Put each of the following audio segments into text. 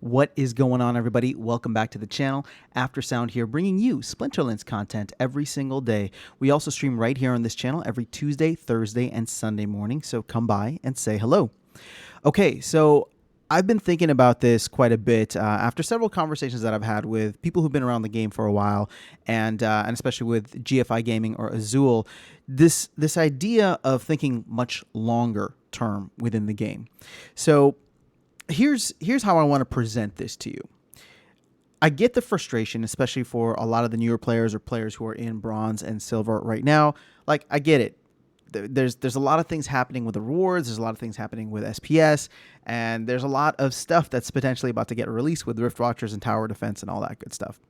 What is going on, everybody? Welcome back to the channel. Aftersound here, bringing you Splinterlands content every single day. We also stream right here on this channel every Tuesday, Thursday, and Sunday morning, so come by and say hello. Okay, so I've been thinking about this quite a bit after several conversations that I've had with people who've been around the game for a while, and especially with GFI Gaming or Azul. This idea of thinking much longer term within the game. So here's how I want to present this to you. I get the frustration, especially for a lot of the newer players or players who are in bronze and silver right now. Like, I get it. There's a lot of things happening with the rewards. There's a lot of things happening with SPS, and there's a lot of stuff that's potentially about to get released with Rift Watchers and Tower Defense and all that good stuff.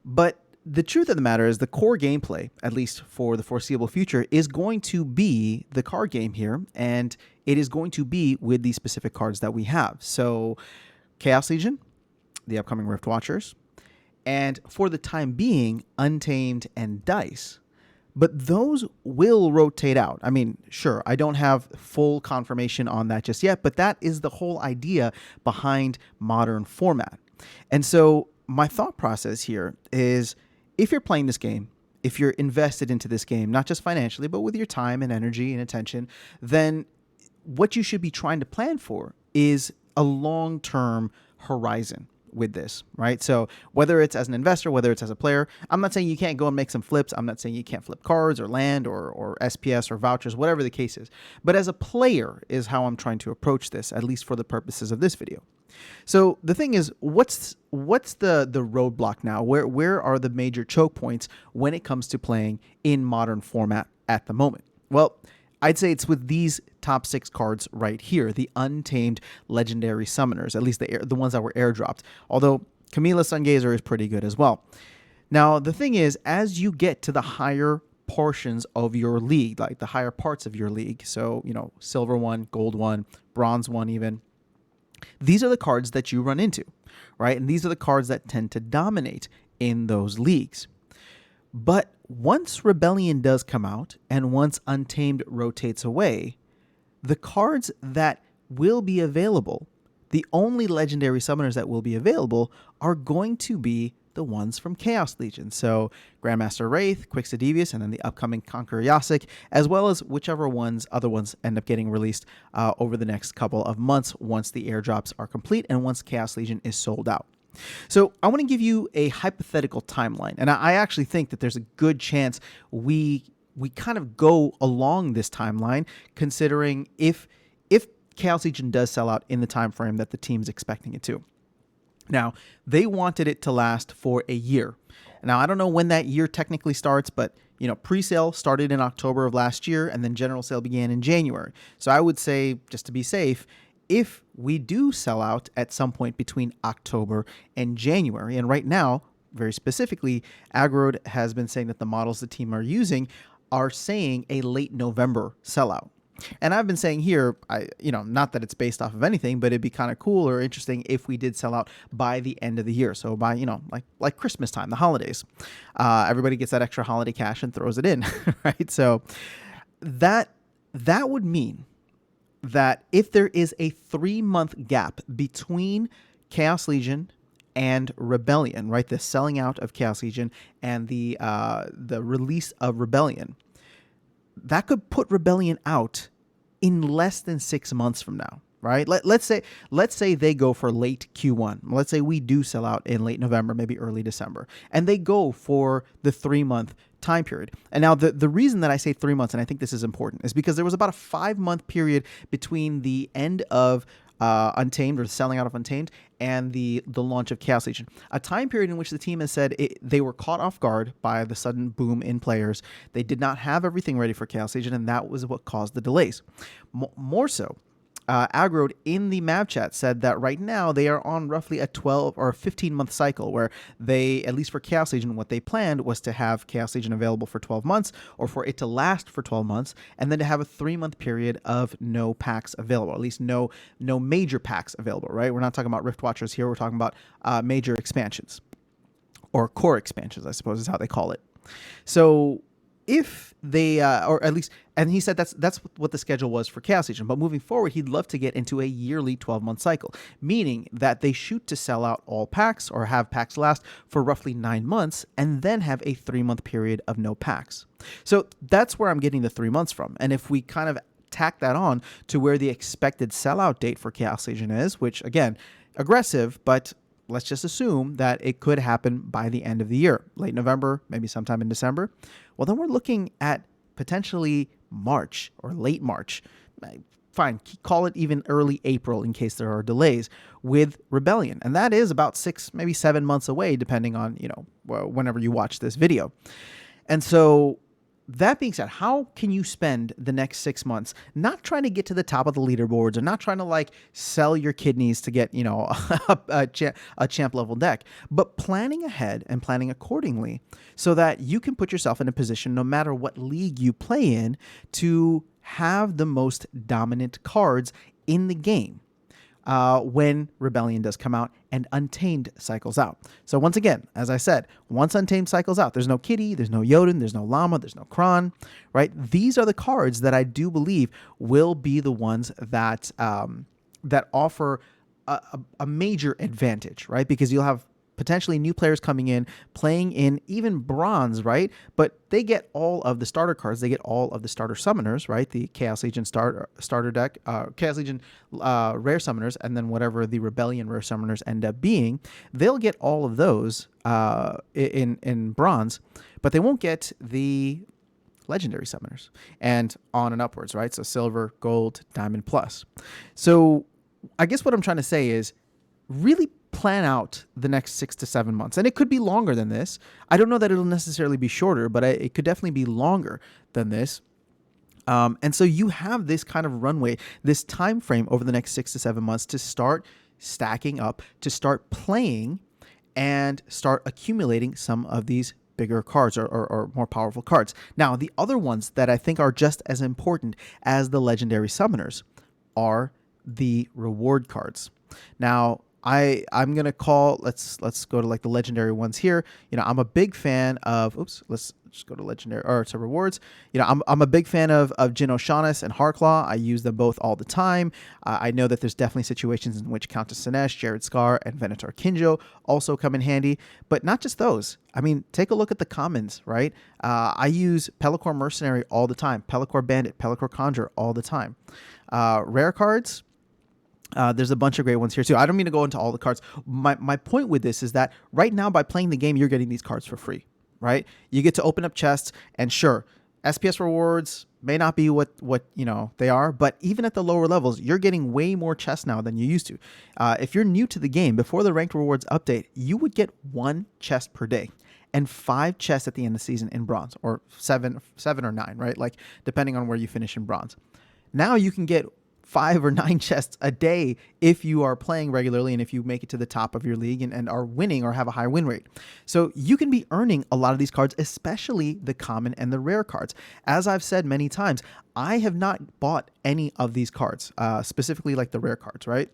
But the truth of the matter is the core gameplay, at least for the foreseeable future, is going to be the card game here, and it is going to be with these specific cards that we have. So Chaos Legion, the upcoming Rift Watchers, and for the time being, Untamed and Dice. But those will rotate out. I mean, sure, I don't have full confirmation on that just yet, but that is the whole idea behind modern format. And so my thought process here is, if you're playing this game, if you're invested into this game, not just financially, but with your time and energy and attention, then what you should be trying to plan for is a long-term horizon with this, right? So whether it's as an investor, whether it's as a player, I'm not saying you can't go and make some flips. I'm not saying you can't flip cards or land or SPS or vouchers, whatever the case is. But as a player is how I'm trying to approach this, at least for the purposes of this video. So the thing is, what's the roadblock now? Where are the major choke points when it comes to playing in modern format at the moment? Well, I'd say it's with these top 6 cards right here, the Untamed Legendary Summoners, at least the ones that were airdropped, although Camilla Sungazer is pretty good as well. Now, the thing is, as you get to the higher portions of your league, like the higher parts of your league, so, you know, Silver 1, Gold 1, Bronze 1 even, these are the cards that you run into, right? And these are the cards that tend to dominate in those leagues. But once Rebellion does come out and once Untamed rotates away, the cards that will be available, the only legendary summoners that will be available, are going to be the ones from Chaos Legion. So Grandmaster Wraith, Quixodevious, and then the upcoming Conqueror Yasik, as well as whichever other ones end up getting released over the next couple of months once the airdrops are complete and once Chaos Legion is sold out. So I want to give you a hypothetical timeline, and I actually think that there's a good chance we kind of go along this timeline, considering if Chaos Legion does sell out in the time frame that the team's expecting it to. Now, they wanted it to last for a year. Now, I don't know when that year technically starts, but you know, pre-sale started in October of last year, and then general sale began in January. So I would say, just to be safe, if we do sell out at some point between October and January, and right now, very specifically, Aggroed has been saying that the models the team are using are saying a late November sellout. And I've been saying here, not that it's based off of anything, but it'd be kind of cool or interesting if we did sell out by the end of the year. So by, like Christmas time, the holidays, everybody gets that extra holiday cash and throws it in, right? So that would mean that if there is a 3-month gap between Chaos Legion and Rebellion, right, the selling out of Chaos Legion and the release of Rebellion, that could put Rebellion out in less than 6 months from now, right? Let's say they go for late Q1. Let's say we do sell out in late November, maybe early December, and they go for the 3-month time period. And now the reason that I say 3 months, and I think this is important, is because there was about a 5-month period between the end of Untamed, or the selling out of Untamed, and the launch of Chaos Legion, a time period in which the team has said they were caught off guard by the sudden boom in players. They did not have everything ready for Chaos Legion, and that was what caused the delays. More so, Aggroed in the map chat said that right now they are on roughly a 12 or 15-month cycle where they, at least for Chaos Legion, what they planned was to have Chaos Legion available for 12 months, or for it to last for 12 months, and then to have a 3-month period of no packs available, at least no major packs available, right? We're not talking about Rift Watchers here. We're talking about major expansions, or core expansions, I suppose is how they call it. So if they, or at least, and he said that's what the schedule was for Chaos Legion. But moving forward, he'd love to get into a yearly 12-month cycle, meaning that they shoot to sell out all packs or have packs last for roughly 9 months, and then have a 3-month period of no packs. So that's where I'm getting the 3 months from. And if we kind of tack that on to where the expected sellout date for Chaos Legion is, which again, aggressive, but let's just assume that it could happen by the end of the year, late November, maybe sometime in December. Well, then we're looking at potentially March or late March. Fine, call it even early April in case there are delays with Rebellion. And that is about 6, maybe 7 months away, depending on, whenever you watch this video. And so that being said, how can you spend the next 6 months not trying to get to the top of the leaderboards or not trying to sell your kidneys to get, a champ level deck, but planning ahead and planning accordingly so that you can put yourself in a position, no matter what league you play in, to have the most dominant cards in the game when Rebellion does come out and Untamed cycles out. So once again, as I said, once Untamed cycles out, there's no Kitty, there's no Jotun, there's no Llama, there's no Kron, right? These are the cards that I do believe will be the ones that that offer a major advantage, right? Because you'll have potentially new players coming in, playing in even bronze, right? But they get all of the starter cards. They get all of the starter summoners, right? The Chaos Legion starter deck, Chaos Legion rare summoners, and then whatever the Rebellion rare summoners end up being. They'll get all of those in bronze, but they won't get the legendary summoners, and on and upwards, right? So silver, gold, diamond plus. So I guess what I'm trying to say is really plan out the next 6 to 7 months. And it could be longer than this. I don't know that it'll necessarily be shorter, but it could definitely be longer than this. And so you have this kind of runway, this time frame over the next 6 to 7 months to start stacking up, to start playing and start accumulating some of these bigger cards or more powerful cards. Now, the other ones that I think are just as important as the legendary summoners are the reward cards. Now, I'm gonna call, let's go to the legendary ones here. I'm a big fan of, let's just go to legendary or to rewards. I'm a big fan of Jin O'Shaughnessy and Harklaw. I use them both all the time. I know that there's definitely situations in which Countess Sinesh, Jared Scar, and Venator Kinjo also come in handy, but not just those. I mean, take a look at the commons, right? I use Pelacor Mercenary all the time, Pelacor Bandit, Pelacor Conjure all the time. Rare cards, there's a bunch of great ones here too. I don't mean to go into all the cards. My point with this is that right now, by playing the game, you're getting these cards for free, right? You get to open up chests, and sure, SPS rewards may not be what they are, but even at the lower levels, you're getting way more chests now than you used to. If you're new to the game, before the ranked rewards update, you would get 1 chest per day and 5 chests at the end of the season in bronze, or 7 or 9, right? Depending on where you finish in bronze. Now you can get 5 or 9 chests a day if you are playing regularly and if you make it to the top of your league and are winning or have a high win rate. So you can be earning a lot of these cards, especially the common and the rare cards. As I've said many times, I have not bought any of these cards, specifically the rare cards, right?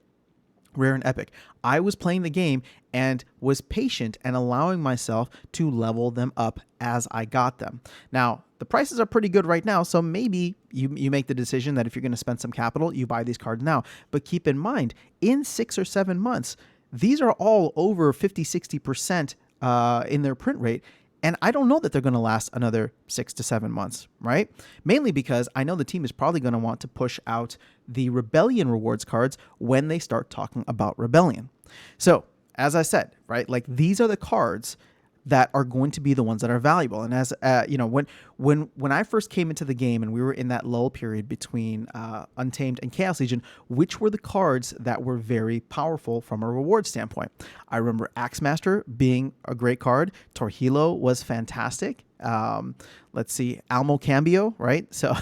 Rare and epic. I was playing the game and was patient and allowing myself to level them up as I got them. Now, the prices are pretty good right now, so maybe you make the decision that if you're going to spend some capital, you buy these cards now. But keep in mind, in 6 or 7 months, these are all over 50, 60% in their print rate. And I don't know that they're going to last another 6 to 7 months, right? Mainly because I know the team is probably going to want to push out the Rebellion rewards cards when they start talking about Rebellion. So, as I said, right, these are the cards that are going to be the ones that are valuable. And as when I first came into the game and we were in that lull period between Untamed and Chaos Legion, which were the cards that were very powerful from a reward standpoint? I remember Axemaster being a great card. Torhilo was fantastic. Let's see, Almo Cambio, right? So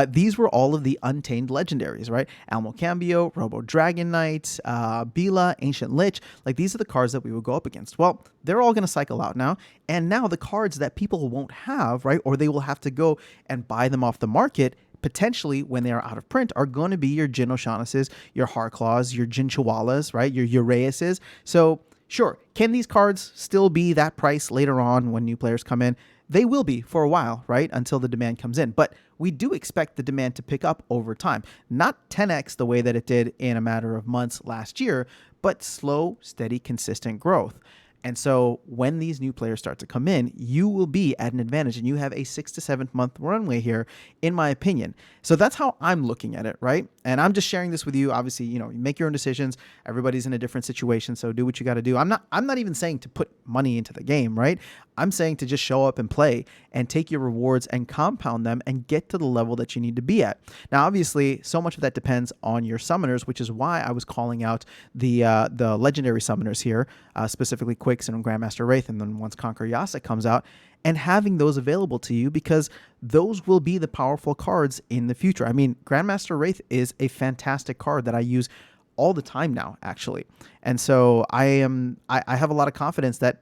these were all of the Untamed legendaries, right? Almo Cambio, Robo Dragon Knight, Bila, Ancient Lich. These are the cards that we would go up against. Well, they're all going to cycle out now. And now the cards that people won't have, right? Or they will have to go and buy them off the market, potentially when they are out of print, are going to be your Jin O'Shaughnessy's, your Harklaws, your Jin Chihuahuas, right? Your Uraeus's. So sure, can these cards still be that price later on when new players come in? They will be for a while, right? Until the demand comes in. But we do expect the demand to pick up over time. Not 10x the way that it did in a matter of months last year, but slow, steady, consistent growth. And so when these new players start to come in, you will be at an advantage, and you have a 6 to 7 month runway here, in my opinion. So that's how I'm looking at it, right? And I'm just sharing this with you. Obviously, you make your own decisions. Everybody's in a different situation, so do what you got to do. I'm not even saying to put money into the game, right? I'm saying to just show up and play and take your rewards and compound them and get to the level that you need to be at. Now, obviously, so much of that depends on your summoners, which is why I was calling out the legendary summoners here, specifically Quicks and Grandmaster Wraith, and then once Conquer Yasek comes out, and having those available to you, because those will be the powerful cards in the future. I mean, Grandmaster Wraith is a fantastic card that I use all the time now, actually. And so I have a lot of confidence that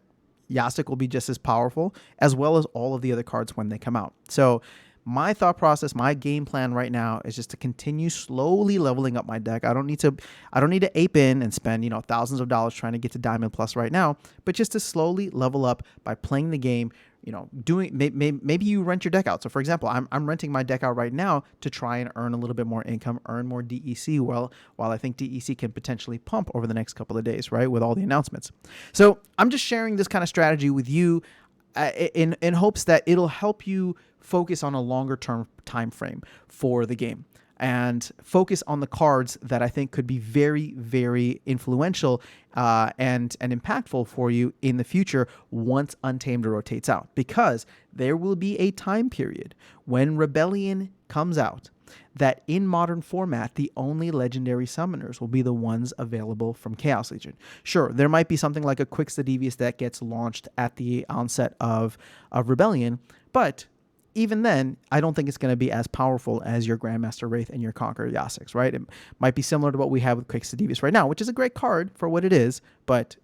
Yasek will be just as powerful, as well as all of the other cards when they come out. So my thought process, my game plan right now is just to continue slowly leveling up my deck. I don't need to ape in and spend, thousands of dollars trying to get to Diamond Plus right now, but just to slowly level up by playing the game, maybe you rent your deck out. So for example, I'm renting my deck out right now to try and earn a little bit more income, earn more DEC, while I think DEC can potentially pump over the next couple of days, right, with all the announcements. So I'm just sharing this kind of strategy with you in hopes that it'll help you focus on a longer term time frame for the game, and focus on the cards that I think could be very, very influential and impactful for you in the future once Untamed rotates out. Because there will be a time period when Rebellion comes out that in modern format, the only legendary summoners will be the ones available from Chaos Legion. Sure, there might be something like a Quicks the Devious that gets launched at the onset of Rebellion, but even then, I don't think it's going to be as powerful as your Grandmaster Wraith and your Conqueror Yaseks, right? It might be similar to what we have with Quicks the Devious right now, which is a great card for what it is, but,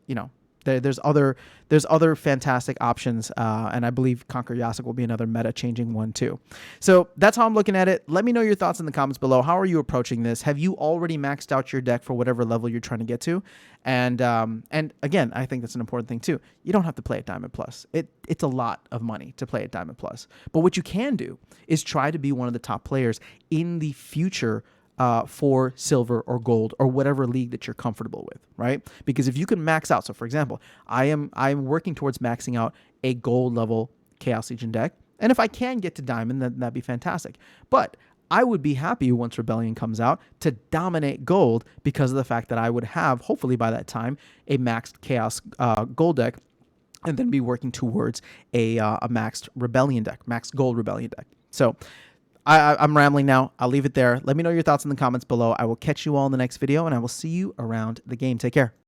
there's other fantastic options, and I believe Conquer Yasek will be another meta-changing one too. So that's how I'm looking at it. Let me know your thoughts in the comments below. How are you approaching this? Have you already maxed out your deck for whatever level you're trying to get to? And again, I think that's an important thing too. You don't have to play at Diamond Plus. It's a lot of money to play at Diamond Plus. But what you can do is try to be one of the top players in the future for silver or gold or whatever league that you're comfortable with, right? Because if you can max out, so for example, I'm working towards maxing out a gold level Chaos Legion deck, and if I can get to diamond, then that'd be fantastic. But I would be happy once Rebellion comes out to dominate gold, because of the fact that I would have, hopefully by that time, a maxed Chaos gold deck, and then be working towards a maxed Rebellion deck, maxed gold Rebellion deck. So I'm rambling now. I'll leave it there. Let me know your thoughts in the comments below. I will catch you all in the next video, and I will see you around the game. Take care.